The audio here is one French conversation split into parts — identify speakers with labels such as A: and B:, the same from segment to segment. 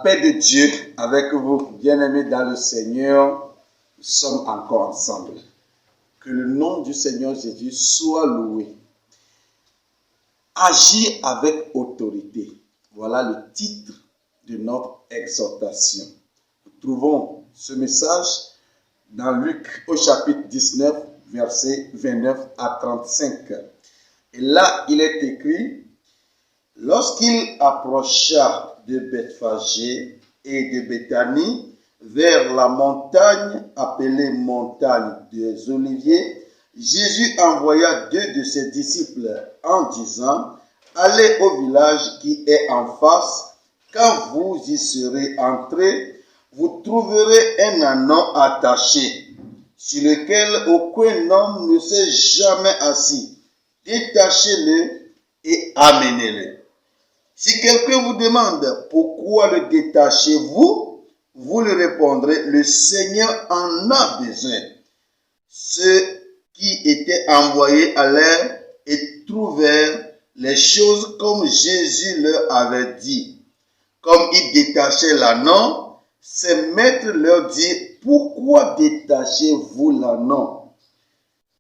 A: La paix de Dieu avec vous, bien-aimés dans le Seigneur, nous sommes encore ensemble. Que le nom du Seigneur Jésus soit loué. Agir avec autorité. Voilà le titre de notre exhortation. Nous trouvons ce message dans Luc au chapitre 19, versets 29 à 35. Et là, il est écrit: lorsqu'il approcha de Bethphagée et de Béthanie, vers la montagne appelée montagne des Oliviers, Jésus envoya 2 de ses disciples en disant: allez au village qui est en face. Quand vous y serez entrés, vous trouverez un ânon attaché, sur lequel aucun homme ne s'est jamais assis. Détachez-le et amenez-le. Si quelqu'un vous demande pourquoi le détachez-vous, vous lui répondrez: le Seigneur en a besoin. Ceux qui étaient envoyés allèrent et trouvèrent les choses comme Jésus leur avait dit. Comme ils détachaient l'ânon, ses maîtres leur dirent: pourquoi détachez-vous l'ânon?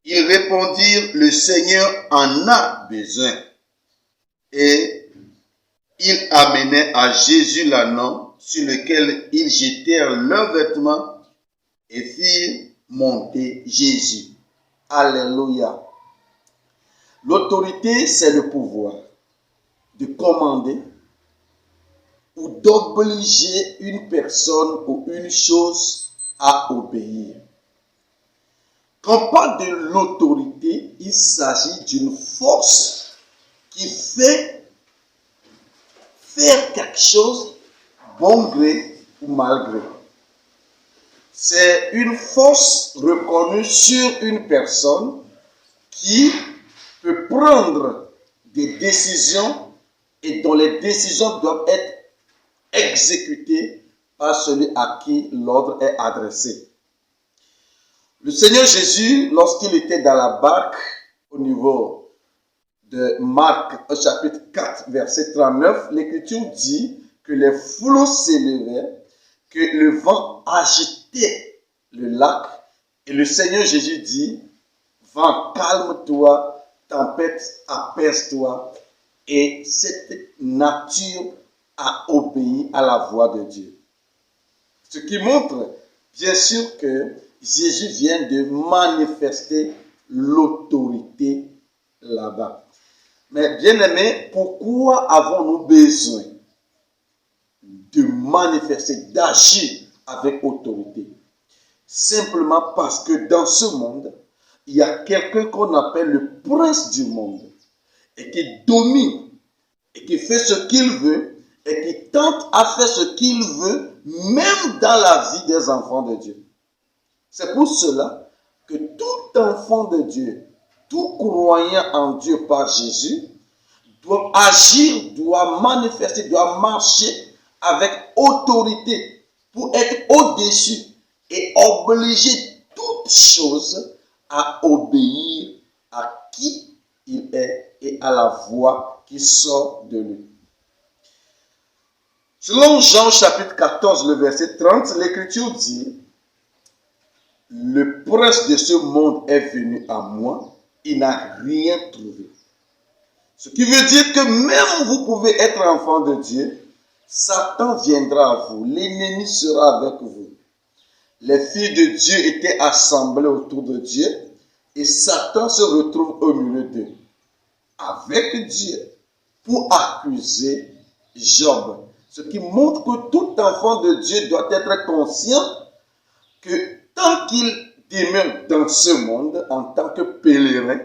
A: Ils répondirent: le Seigneur en a besoin. Et ils amenaient à Jésus l'ânon, sur lequel ils jetèrent leurs vêtements et firent monter Jésus. Alléluia. L'autorité, c'est le pouvoir de commander ou d'obliger une personne ou une chose à obéir. Quand on parle de l'autorité, il s'agit d'une force qui fait faire quelque chose, bon gré ou mal gré. C'est une force reconnue sur une personne qui peut prendre des décisions et dont les décisions doivent être exécutées par celui à qui l'ordre est adressé. Le Seigneur Jésus, lorsqu'il était dans la barque au niveau de Marc, au chapitre 4, verset 39, l'Écriture dit que les flots s'élevaient, que le vent agitait le lac, et le Seigneur Jésus dit: vent, calme-toi, tempête, apaise-toi. Et cette nature a obéi à la voix de Dieu. Ce qui montre, bien sûr, que Jésus vient de manifester l'autorité là-bas. Mais bien aimé, pourquoi avons-nous besoin de manifester, d'agir avec autorité? Simplement parce que dans ce monde, il y a quelqu'un qu'on appelle le prince du monde et qui domine et qui fait ce qu'il veut et qui tente à faire ce qu'il veut, même dans la vie des enfants de Dieu. C'est pour cela que tout enfant de Dieu, tout croyant en Dieu par Jésus, doit agir, doit manifester, doit marcher avec autorité pour être au-dessus et obliger toute chose à obéir à qui il est et à la voix qui sort de lui. Selon Jean chapitre 14, le verset 30, l'Écriture dit: le prince de ce monde est venu à moi, il n'a rien trouvé. Ce qui veut dire que même vous pouvez être enfant de Dieu, Satan viendra à vous, l'ennemi sera avec vous. Les filles de Dieu étaient assemblées autour de Dieu et Satan se retrouve au milieu d'eux, avec Dieu, pour accuser Job. Ce qui montre que tout enfant de Dieu doit être conscient que tant qu'il demeure dans ce monde en tant que pèlerin,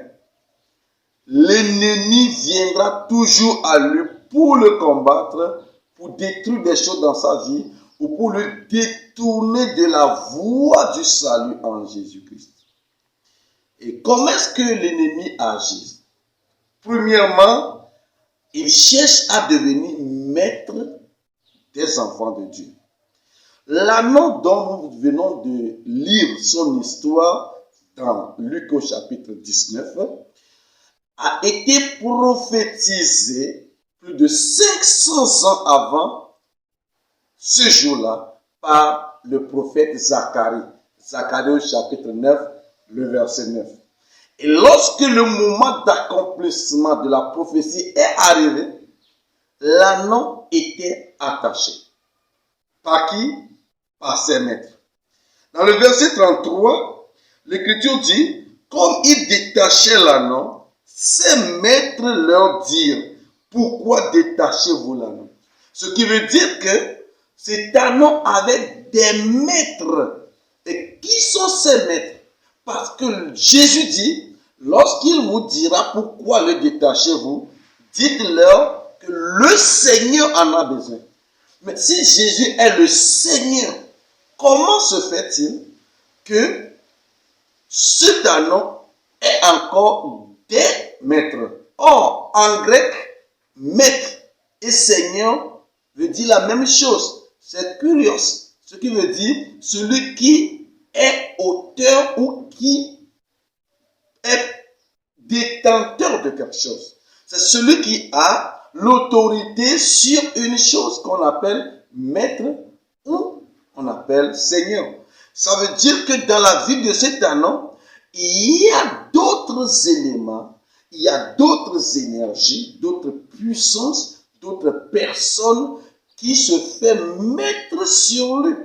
A: l'ennemi viendra toujours à lui pour le combattre, pour détruire des choses dans sa vie ou pour le détourner de la voie du salut en Jésus-Christ. Et comment est-ce que l'ennemi agit? Premièrement, il cherche à devenir maître des enfants de Dieu. L'ânon dont nous venons de lire son histoire dans Luc au chapitre 19 a été prophétisé plus de 500 ans avant ce jour-là par le prophète Zacharie. Zacharie au chapitre 9, le verset 9. Et lorsque le moment d'accomplissement de la prophétie est arrivé, l'agneau était attaché. Par qui? Par ses maîtres. Dans le verset 33, l'Écriture dit, comme ils détachaient l'agneau, ses maîtres leur dirent, pourquoi détachez-vous l'agneau? Ce qui veut dire que cet agneau avait des maîtres. Et qui sont ces maîtres? Parce que Jésus dit, lorsqu'il vous dira pourquoi le détachez-vous, dites-leur que le Seigneur en a besoin. Mais si Jésus est le Seigneur, comment se fait-il que cet agneau est encore des maîtres? Or, en grec, maître et Seigneur veut dire la même chose. C'est curieux. Ce qui veut dire celui qui est auteur ou qui est détenteur de quelque chose. C'est celui qui a l'autorité sur une chose qu'on appelle maître ou on appelle Seigneur. Ça veut dire que dans la vie de cet agneau, il y a d'autres éléments, il y a d'autres énergies, d'autres puissances, d'autres personnes qui se font mettre sur lui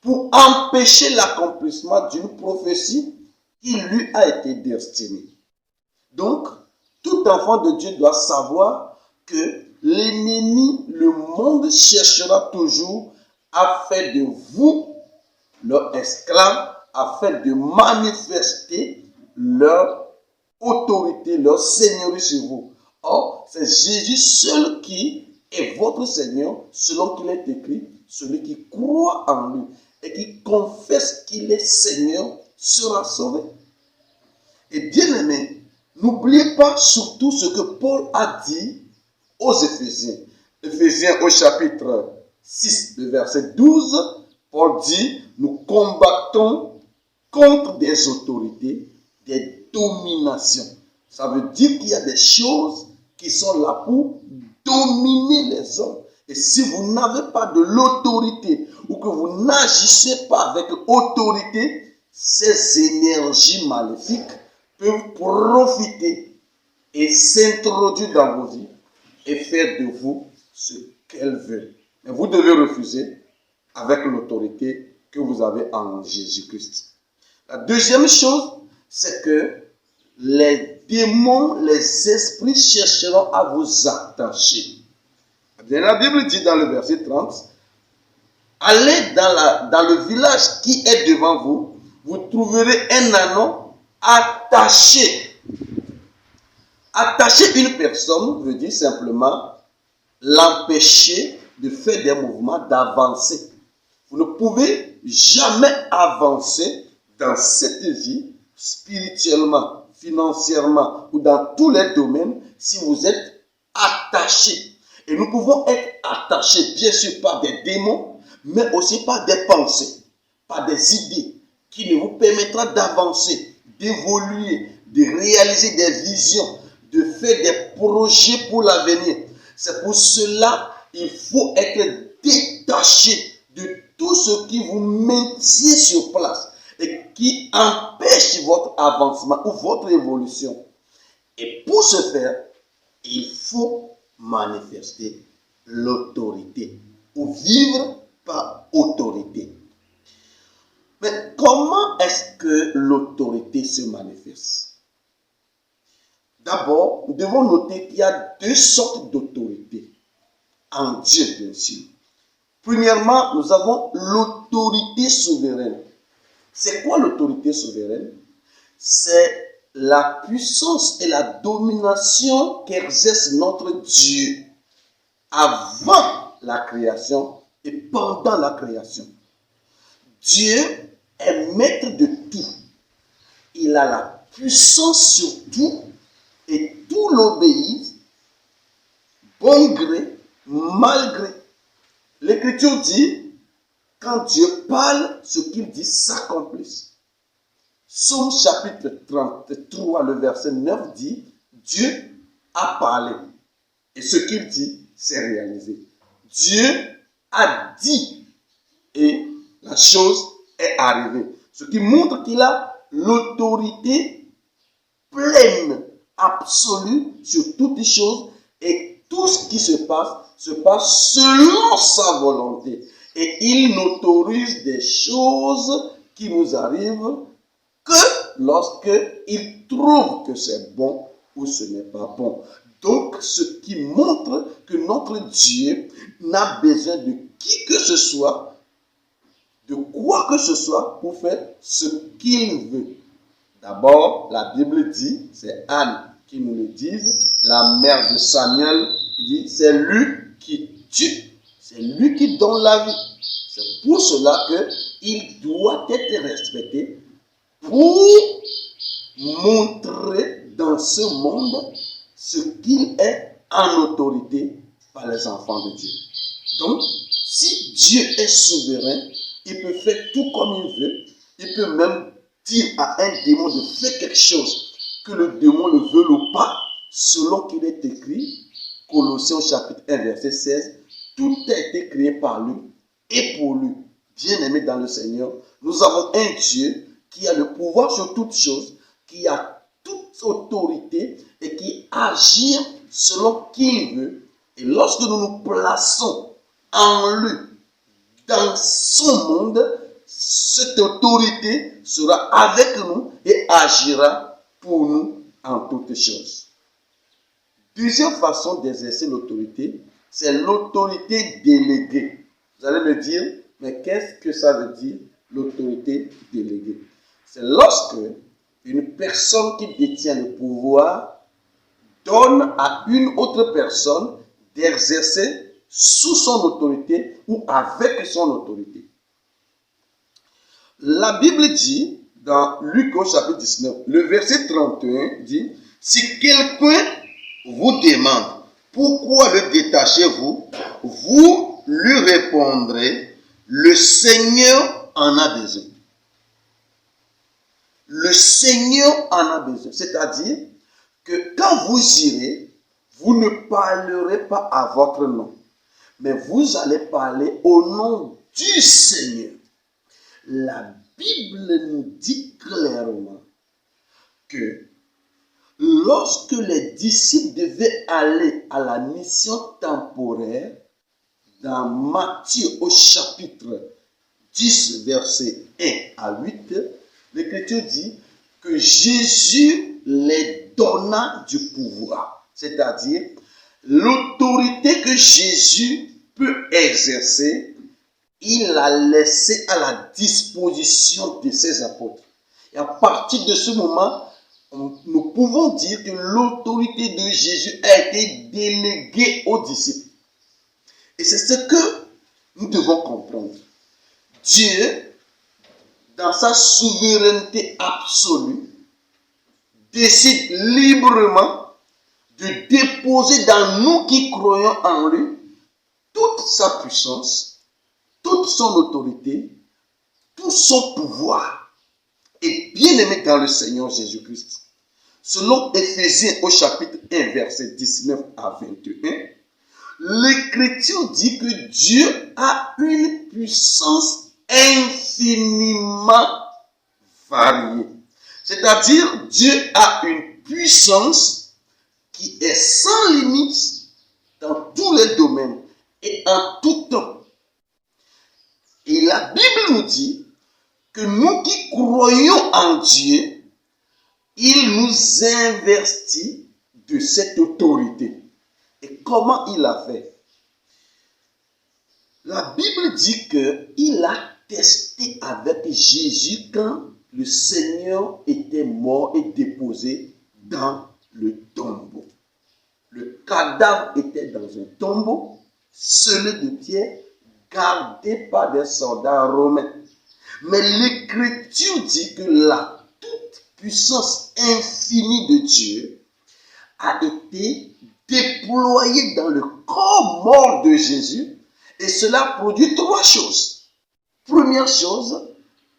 A: pour empêcher l'accomplissement d'une prophétie qui lui a été destinée. Donc, tout enfant de Dieu doit savoir que l'ennemi, le monde cherchera toujours à faire de vous leur esclave, afin de manifester leur autorité, leur seigneurie sur vous. Or, c'est Jésus seul qui est votre Seigneur, selon qu'il est écrit, celui qui croit en lui et qui confesse qu'il est Seigneur sera sauvé. Et bien aimé, n'oubliez pas surtout ce que Paul a dit aux Éphésiens. Éphésiens au chapitre 6, le verset 12, Paul dit, nous combattons contre des autorités, des dominations. Ça veut dire qu'il y a des choses qui sont là pour dominer les hommes. Et si vous n'avez pas de l'autorité ou que vous n'agissez pas avec autorité, ces énergies maléfiques peuvent profiter et s'introduire dans vos vies et faire de vous ce qu'elles veulent. Mais vous devez refuser avec l'autorité que vous avez en Jésus-Christ. La deuxième chose, c'est que les démons, les esprits chercheront à vous attacher. Bien, la Bible dit dans le verset 30, allez dans le village qui est devant vous, vous trouverez un agneau attaché. Attacher une personne veut dire simplement l'empêcher de faire des mouvements, d'avancer. Vous ne pouvez jamais avancer dans cette vie, spirituellement, financièrement ou dans tous les domaines, si vous êtes attaché. Et nous pouvons être attachés, bien sûr, par des démons, mais aussi par des pensées, par des idées qui ne vous permettra d'avancer, d'évoluer, de réaliser des visions, de faire des projets pour l'avenir. C'est pour cela qu'il faut être détaché de tout ce qui vous maintient sur place et qui empêche votre avancement ou votre évolution. Et pour ce faire, il faut manifester l'autorité ou vivre par autorité. Mais comment est-ce que l'autorité se manifeste? D'abord, nous devons noter qu'il y a deux sortes d'autorité en Dieu, bien sûr. Premièrement, nous avons l'autorité souveraine. C'est quoi l'autorité souveraine? C'est la puissance et la domination qu'exerce notre Dieu avant la création et pendant la création. Dieu est maître de tout. Il a la puissance sur tout et tout l'obéit, bon gré, mal gré. L'Écriture dit, quand Dieu parle, ce qu'il dit s'accomplisse. Psaume chapitre 33, le verset 9 dit, Dieu a parlé. Et ce qu'il dit, c'est réalisé. Dieu a dit et la chose est arrivée. Ce qui montre qu'il a l'autorité pleine, absolue sur toutes les choses et tout ce qui se passe selon sa volonté. Et il n'autorise des choses qui nous arrivent que lorsqu'il trouve que c'est bon ou ce n'est pas bon. Donc, ce qui montre que notre Dieu n'a besoin de qui que ce soit, de quoi que ce soit, pour faire ce qu'il veut. D'abord, la Bible dit, c'est Anne qui nous le dit, la mère de Samuel dit, c'est lui qui tue, c'est lui qui donne la vie. C'est pour cela qu'il doit être respecté pour montrer dans ce monde ce qu'il est en autorité par les enfants de Dieu. Donc, si Dieu est souverain, il peut faire tout comme il veut. Il peut même dire à un démon de faire quelque chose que le démon le veut ou pas, selon qu'il est écrit, Colossiens chapitre 1 verset 16, tout a été créé par lui et pour lui. Bien-aimé dans le Seigneur, nous avons un Dieu qui a le pouvoir sur toutes choses, qui a toute autorité et qui agit selon qu'il veut. Et lorsque nous nous plaçons en lui, dans son monde, cette autorité sera avec nous et agira pour nous en toutes choses. Deuxième façon d'exercer l'autorité, c'est l'autorité déléguée. Vous allez me dire, mais qu'est-ce que ça veut dire, l'autorité déléguée? C'est lorsque une personne qui détient le pouvoir donne à une autre personne d'exercer sous son autorité ou avec son autorité. La Bible dit, dans Luc au chapitre 19, le verset 31 dit, « Si quelqu'un vous demande, pourquoi le détachez-vous? Vous lui répondrez, le Seigneur en a besoin. » Le Seigneur en a besoin. C'est-à-dire que quand vous irez, vous ne parlerez pas à votre nom, mais vous allez parler au nom du Seigneur. La Bible nous dit clairement que lorsque les disciples devaient aller à la mission temporaire, dans Matthieu au chapitre 10, versets 1 à 8, l'Écriture dit que Jésus les donna du pouvoir. C'est-à-dire, l'autorité que Jésus peut exercer, il l'a laissé à la disposition de ses apôtres. Et à partir de ce moment, nous pouvons dire que l'autorité de Jésus a été déléguée aux disciples. Et c'est ce que nous devons comprendre. Dieu, dans sa souveraineté absolue, décide librement de déposer dans nous qui croyons en lui toute sa puissance, toute son autorité, tout son pouvoir. Et bien aimé dans le Seigneur Jésus-Christ, selon Éphésiens au chapitre 1, verset 19 à 21, l'Écriture dit que Dieu a une puissance infiniment variée. C'est-à-dire, Dieu a une puissance qui est sans limite dans tous les domaines et en tout temps. Et la Bible nous dit que nous qui croyons en Dieu, il nous investit de cette autorité. Et comment il a fait? La Bible dit qu'il a testé avec Jésus quand le Seigneur était mort et déposé dans le tombeau. Le cadavre était dans un tombeau, scellé de pierre, gardé par des soldats romains. Mais l'Écriture dit que la toute puissance infinie de Dieu a été déployée dans le corps mort de Jésus, et cela produit trois choses. Première chose,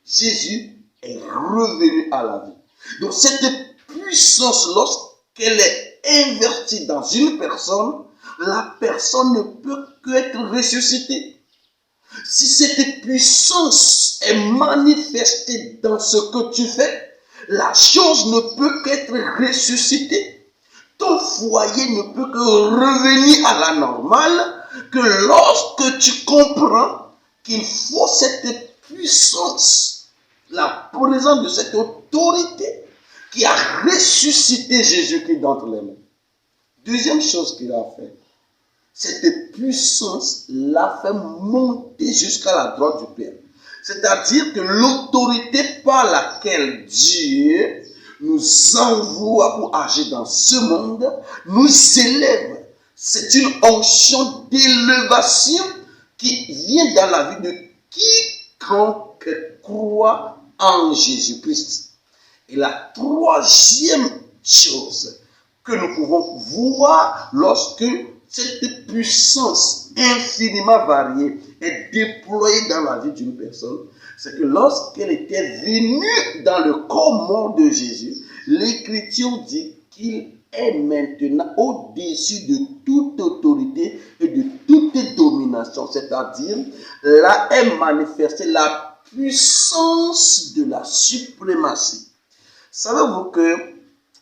A: Jésus est revenu à la vie. Donc cette puissance, lorsqu'elle est invertie dans une personne, la personne ne peut qu'être ressuscitée. Si cette puissance est manifestée dans ce que tu fais, la chose ne peut qu'être ressuscitée. Ton foyer ne peut que revenir à la normale que lorsque tu comprends qu'il faut cette puissance, la présence de cette autorité qui a ressuscité Jésus-Christ d'entre les morts. Deuxième chose qu'il a fait, cette puissance l'a fait monter jusqu'à la droite du Père. C'est-à-dire que l'autorité par laquelle Dieu nous envoie pour agir dans ce monde, nous élève. C'est une onction d'élévation qui vient dans la vie de quiconque croit en Jésus-Christ. Et la troisième chose que nous pouvons voir lorsque cette puissance infiniment variée est déployée dans la vie d'une personne, c'est que lorsqu'elle était venue dans le corps mort de Jésus, l'Écriture dit qu'il est maintenant au-dessus de toute autorité et de toute domination, c'est-à-dire là est manifestée la puissance de la suprématie. Savez-vous que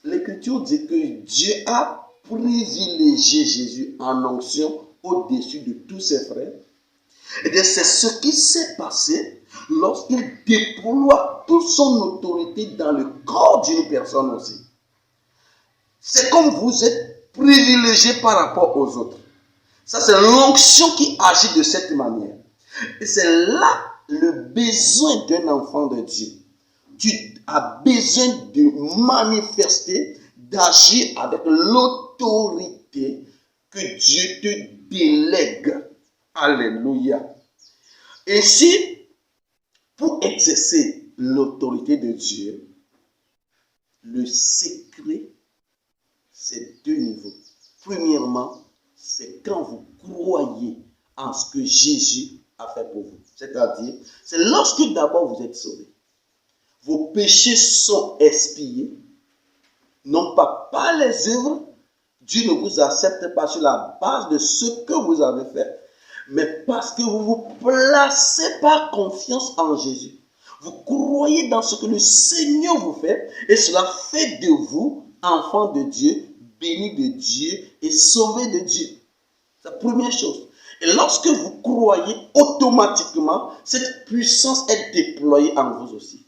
A: l'Écriture dit que Dieu a privilégié Jésus en onction au-dessus de tous ses frères? Et bien, c'est ce qui s'est passé lorsqu'il déploie toute son autorité dans le corps d'une personne aussi. C'est comme vous êtes privilégié par rapport aux autres. Ça, c'est l'onction qui agit de cette manière. Et c'est là le besoin d'un enfant de Dieu. Tu as besoin de manifester, d'agir avec l'autorité que Dieu te délègue. Alléluia. Ainsi, pour exercer l'autorité de Dieu, le secret, c'est deux niveaux. Premièrement, c'est quand vous croyez en ce que Jésus a fait pour vous. C'est-à-dire, c'est lorsque d'abord vous êtes sauvés. Vos péchés sont expiés, non pas par les œuvres. Dieu ne vous accepte pas sur la base de ce que vous avez fait, mais parce que vous vous placez par confiance en Jésus. Vous croyez dans ce que le Seigneur vous fait et cela fait de vous enfant de Dieu, béni de Dieu et sauvé de Dieu. C'est la première chose. Et lorsque vous croyez, automatiquement, cette puissance est déployée en vous aussi.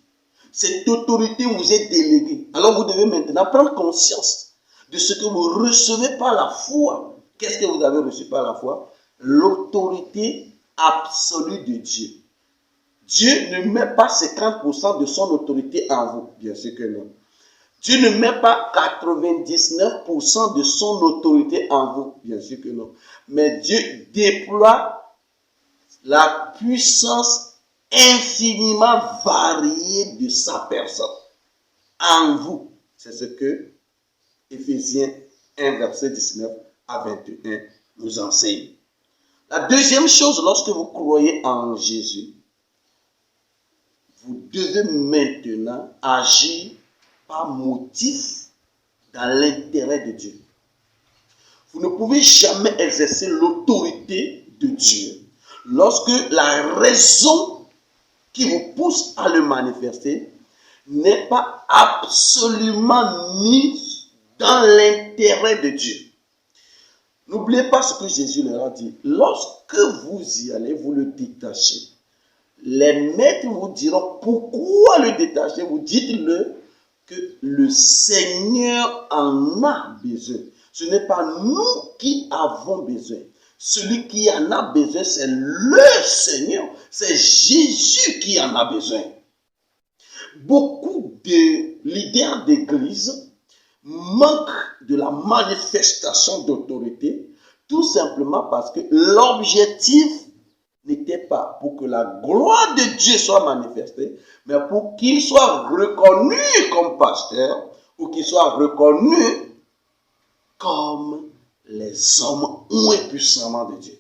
A: Cette autorité vous est déléguée. Alors vous devez maintenant prendre conscience de ce que vous recevez par la foi. Qu'est-ce que vous avez reçu par la foi? L'autorité absolue de Dieu. Dieu ne met pas 50% de son autorité en vous. Bien sûr que non. Dieu ne met pas 99% de son autorité en vous. Bien sûr que non. Mais Dieu déploie la puissance infiniment variée de sa personne en vous. C'est ce que Éphésiens 1, verset 19 à 21 nous enseigne. La deuxième chose, lorsque vous croyez en Jésus, vous devez maintenant agir par motif dans l'intérêt de Dieu. Vous ne pouvez jamais exercer l'autorité de Dieu lorsque la raison qui vous pousse à le manifester n'est pas absolument mise dans l'intérêt de Dieu. N'oubliez pas ce que Jésus leur a dit. Lorsque vous y allez, vous le détachez. Les maîtres vous diront pourquoi le détacher. Vous dites-le que le Seigneur en a besoin. Ce n'est pas nous qui avons besoin. Celui qui en a besoin, c'est le Seigneur. C'est Jésus qui en a besoin. Beaucoup de leaders d'église manquent de la manifestation d'autorité, tout simplement parce que l'objectif n'était pas pour que la gloire de Dieu soit manifestée, mais pour qu'il soit reconnu comme pasteur, ou qu'il soit reconnu comme les hommes oués puissamment de Dieu.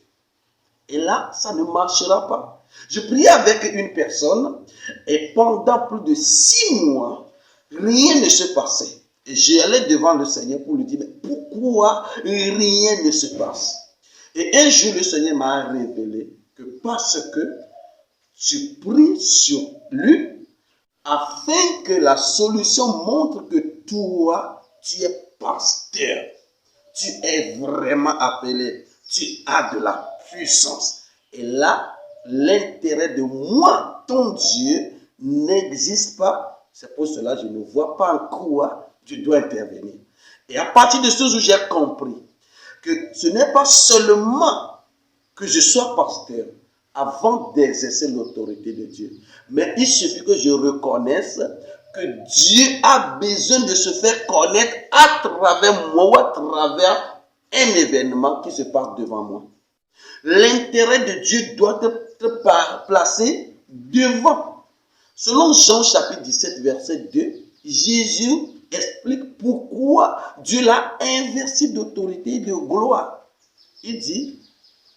A: Et là, ça ne marchera pas. Je priais avec une personne et pendant plus de 6 mois, rien ne se passait. Et j'allais devant le Seigneur pour lui dire, mais pourquoi rien ne se passe? Et un jour, le Seigneur m'a révélé que parce que tu pries sur lui, afin que la solution montre que toi, tu es pasteur. Tu es vraiment appelé. Tu as de la puissance. Et là, l'intérêt de moi, ton Dieu, n'existe pas. C'est pour cela que je ne vois pas en quoi je dois intervenir. Et à partir de ce jour, j'ai compris que ce n'est pas seulement que je sois pasteur avant d'exercer l'autorité de Dieu. Mais il suffit que je reconnaisse que Dieu a besoin de se faire connaître à travers moi ou à travers un événement qui se passe devant moi. L'intérêt de Dieu doit être placé devant. Selon Jean chapitre 17, verset 2, Jésus explique pourquoi Dieu l'a investi d'autorité et de gloire. Il dit,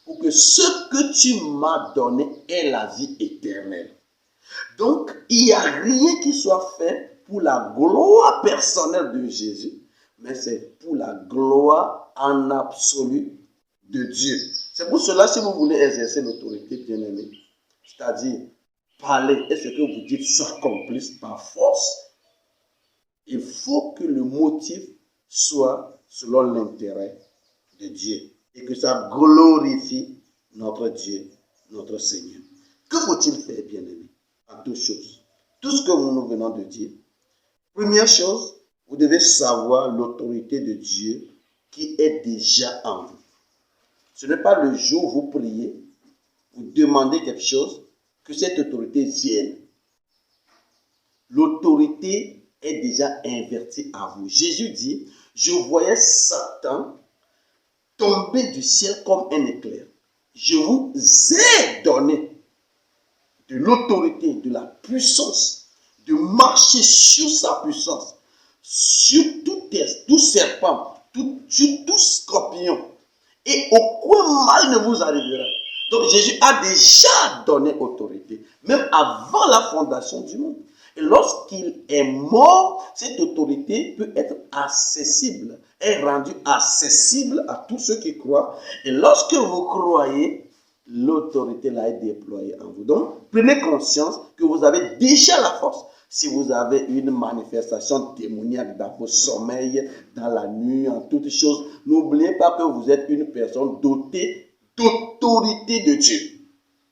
A: pour que ce que tu m'as donné est la vie éternelle. Donc, il n'y a rien qui soit fait pour la gloire personnelle de Jésus, mais c'est pour la gloire en absolu de Dieu. C'est pour cela, si vous voulez exercer l'autorité, bien-aimé, c'est-à-dire parler et ce que vous dites s'accomplisse par force, il faut que le motif soit selon l'intérêt de Dieu et que ça glorifie notre Dieu, notre Seigneur. Que faut-il faire, bien-aimé? À deux choses. Tout ce que nous venons de dire. Première chose, vous devez savoir l'autorité de Dieu qui est déjà en vous. Ce n'est pas le jour où vous priez, vous demandez quelque chose, que cette autorité vienne. L'autorité est déjà invertie à vous. Jésus dit, je voyais Satan tomber du ciel comme un éclair. Je vous ai donné de l'autorité, de la puissance, de marcher sur sa puissance, sur tout serpent, sur tout scorpion, et aucun mal ne vous arrivera. Donc Jésus a déjà donné autorité, même avant la fondation du monde. Et lorsqu'il est mort, cette autorité peut être accessible, est rendue accessible à tous ceux qui croient. Et lorsque vous croyez, l'autorité là est déployée en vous. Donc, prenez conscience que vous avez déjà la force. Si vous avez une manifestation démoniaque dans vos sommeils, dans la nuit, en toutes choses, n'oubliez pas que vous êtes une personne dotée d'autorité de Dieu.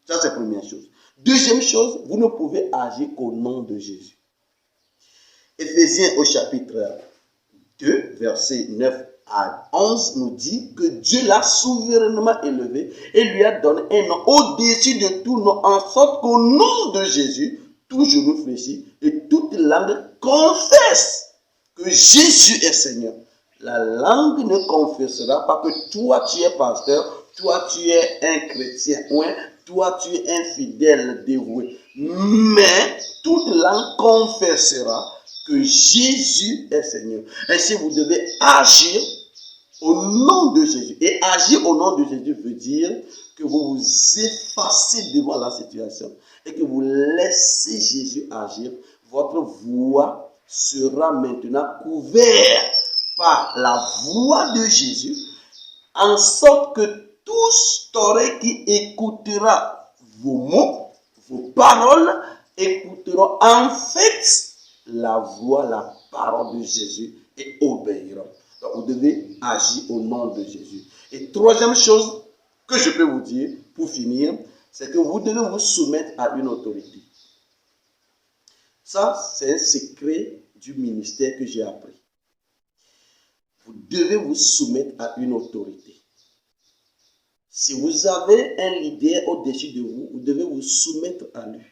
A: Ça, c'est la première chose. Deuxième chose, vous ne pouvez agir qu'au nom de Jésus. Éphésiens au chapitre 2, versets 9 à 11 nous dit que Dieu l'a souverainement élevé et lui a donné un nom au-dessus de tout nom, en sorte qu'au nom de Jésus, tout genou fléchit et toute langue confesse que Jésus est Seigneur. La langue ne confessera pas que toi tu es pasteur, toi tu es un chrétien, toi tu es un fidèle dévoué. Mais toute langue confessera que Jésus est Seigneur. Ainsi vous devez agir au nom de Jésus. Et agir au nom de Jésus veut dire que vous vous effacez devant la situation et que vous laissez Jésus agir. Votre voix sera maintenant couverte par la voix de Jésus, en sorte que toute oreille qui écoutera vos mots, vos paroles, écouteront en fait la voix, la parole de Jésus et obéiront. Donc vous devez agir au nom de Jésus. Et troisième chose que je peux vous dire, pour finir, c'est que vous devez vous soumettre à une autorité. Ça, c'est un secret du ministère que j'ai appris. Vous devez vous soumettre à une autorité. Si vous avez un leader au-dessus de vous, vous devez vous soumettre à lui.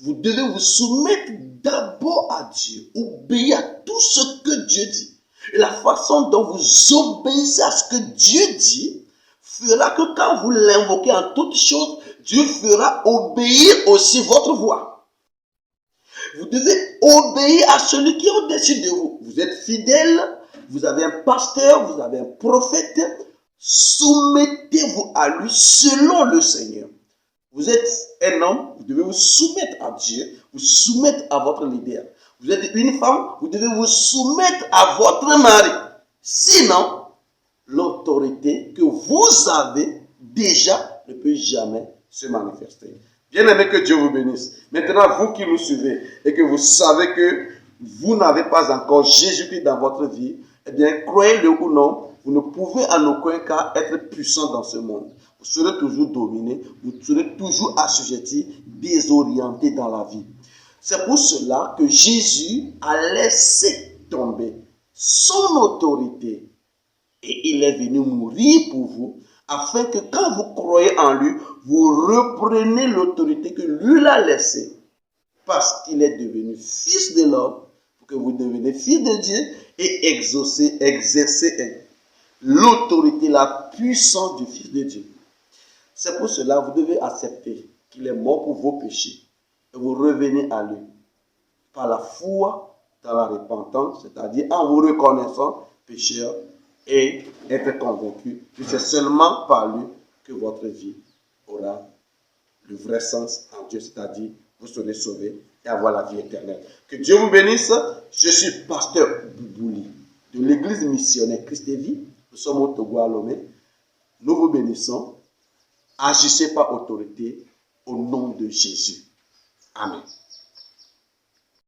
A: Vous devez vous soumettre d'abord à Dieu. Obéir à tout ce que Dieu dit. Et la façon dont vous obéissez à ce que Dieu dit fera que quand vous l'invoquez en toutes choses, Dieu fera obéir aussi votre voix. Vous devez obéir à celui qui est au-dessus de vous. Vous êtes fidèle, vous avez un pasteur, vous avez un prophète. Soumettez-vous à lui selon le Seigneur. Vous êtes un homme, vous devez vous soumettre à Dieu, vous soumettre à votre leader. Vous êtes une femme, vous devez vous soumettre à votre mari. Sinon, l'autorité que vous avez déjà ne peut jamais se manifester. Bien aimé, que Dieu vous bénisse. Maintenant, vous qui nous suivez et que vous savez que vous n'avez pas encore Jésus-Christ dans votre vie, eh bien, croyez-le ou non, vous ne pouvez en aucun cas être puissant dans ce monde. Vous serez toujours dominé, vous serez toujours assujetti, désorienté dans la vie. C'est pour cela que Jésus a laissé tomber son autorité et il est venu mourir pour vous, afin que quand vous croyez en lui, vous reprenez l'autorité que lui l'a laissée, parce qu'il est devenu fils de l'homme, pour que vous deveniez fils de Dieu et exercer l'autorité, la puissance du Fils de Dieu. C'est pour cela que vous devez accepter qu'il est mort pour vos péchés et vous revenez à lui par la foi dans la repentance, c'est-à-dire en vous reconnaissant pécheur et être convaincu que c'est seulement par lui que votre vie aura le vrai sens en Dieu, c'est-à-dire vous serez sauvés et avoir la vie éternelle. Que Dieu vous bénisse. Je suis pasteur Boubouli de l'église missionnaire Christ et Vie. Nous sommes au Togo à Lomé. Nous vous bénissons. Agissez par autorité au nom de Jésus. Amen.